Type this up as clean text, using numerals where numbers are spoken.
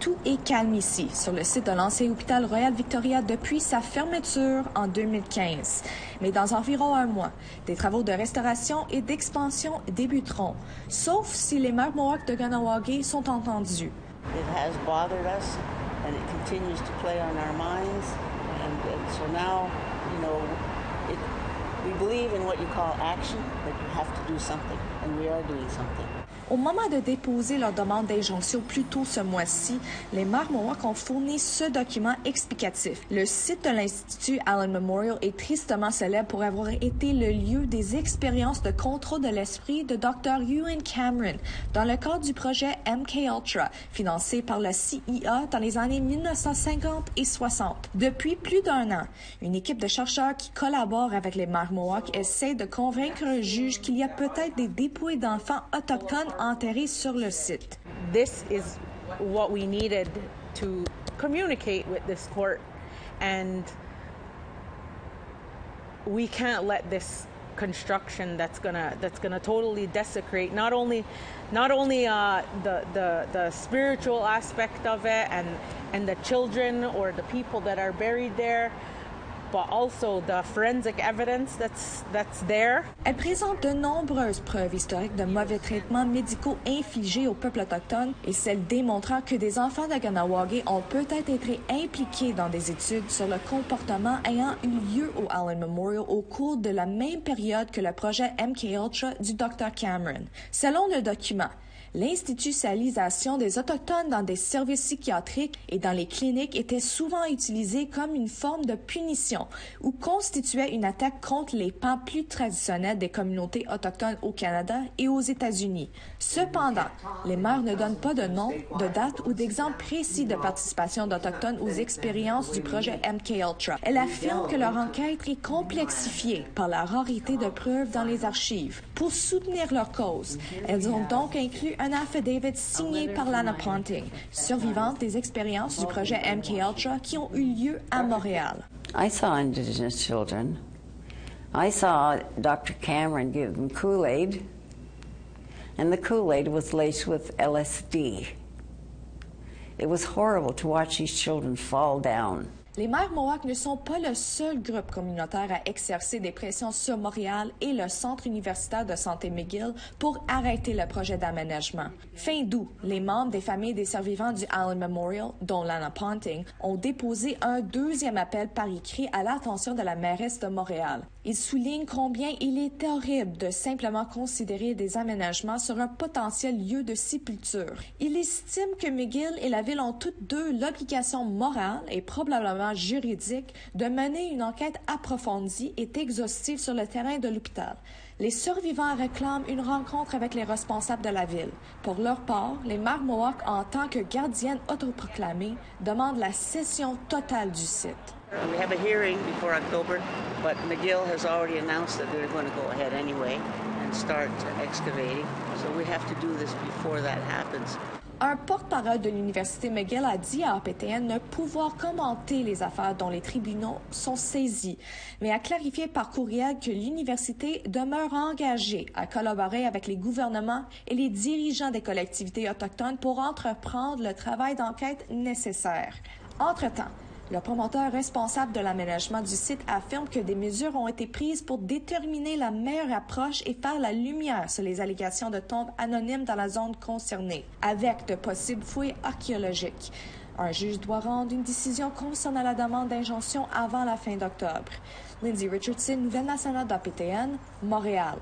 tout est calme ici, sur le site de l'ancien hôpital Royal Victoria depuis sa fermeture en 2015. Mais dans environ un mois, des travaux de restauration et d'expansion débuteront, sauf si les mères Mohawk de Kahnawake sont entendues. It has bothered us and it continues to play on our minds. And so now, we believe in what you call action, but you have to do something, and we are doing something. Au moment de déposer leur demande d'injonction plus tôt ce mois-ci, les mères Mohawk ont fourni ce document explicatif. Le site de l'Institut Allen Memorial est tristement célèbre pour avoir été le lieu des expériences de contrôle de l'esprit de Dr. Ewan Cameron dans le cadre du projet MKUltra, financé par la CIA dans les années 1950 et 60. Depuis plus d'un an, une équipe de chercheurs qui collaborent avec les mères Mohawk essaie de convaincre un juge qu'il y a peut-être des dépouilles d'enfants autochtones enterrés sur le site. This is what we needed to communicate with this court, and we can't let this construction that's gonna totally desecrate not only the spiritual aspect of it and the children or the people that are buried there, but also the forensic evidence that's there. Elle présente de nombreuses preuves historiques de mauvais traitements médicaux infligés au peuple autochtone et celles démontrant que des enfants de Kahnawake ont peut-être été impliqués dans des études sur le comportement ayant eu lieu au Allen Memorial au cours de la même période que le projet MKUltra du Dr. Cameron. Selon le document, l'institutionnalisation des Autochtones dans des services psychiatriques et dans les cliniques était souvent utilisée comme une forme de punition ou constituait une attaque contre les pans plus traditionnels des communautés autochtones au Canada et aux États-Unis. Cependant, les mères ne donnent pas de nom, de date ou d'exemple précis de participation d'Autochtones aux expériences du projet MKUltra. Elles affirment que leur enquête est complexifiée par la rareté de preuves dans les archives. Pour soutenir leur cause, elles ont donc inclus un affidavit signé par Lana Ponting, survivante des expériences du projet MKUltra qui ont eu lieu à Montréal. I saw Indigenous children. I saw Dr. Cameron give them Kool-Aid, and the Kool-Aid was laced with LSD. It was horrible to watch these children fall down. Les mères Mohawk ne sont pas le seul groupe communautaire à exercer des pressions sur Montréal et le Centre universitaire de santé McGill pour arrêter le projet d'aménagement. Fin août, les membres des familles des survivants du Allen Memorial, dont Lana Ponting, ont déposé un deuxième appel par écrit à l'attention de la mairesse de Montréal. Ils soulignent combien il est horrible de simplement considérer des aménagements sur un potentiel lieu de sépulture. Ils estiment que McGill et la ville ont toutes deux l'obligation morale et probablement juridique de mener une enquête approfondie et exhaustive sur le terrain de l'hôpital. Les survivants réclament une rencontre avec les responsables de la ville. Pour leur part, les mères Mohawk, en tant que gardiennes autoproclamées, demandent la cession totale du site. We have a hearing before October, but McGill has already announced that they're going to go ahead anyway and start excavating. So we have to do this before that happens. Un porte-parole de l'Université McGill a dit à APTN ne pouvoir commenter les affaires dont les tribunaux sont saisis, mais a clarifié par courriel que l'université demeure engagée à collaborer avec les gouvernements et les dirigeants des collectivités autochtones pour entreprendre le travail d'enquête nécessaire. Entre-temps, le promoteur responsable de l'aménagement du site affirme que des mesures ont été prises pour déterminer la meilleure approche et faire la lumière sur les allégations de tombes anonymes dans la zone concernée, avec de possibles fouilles archéologiques. Un juge doit rendre une décision concernant la demande d'injonction avant la fin d'octobre. Lindsay Richardson, Nouvelle nationale d'APTN, Montréal.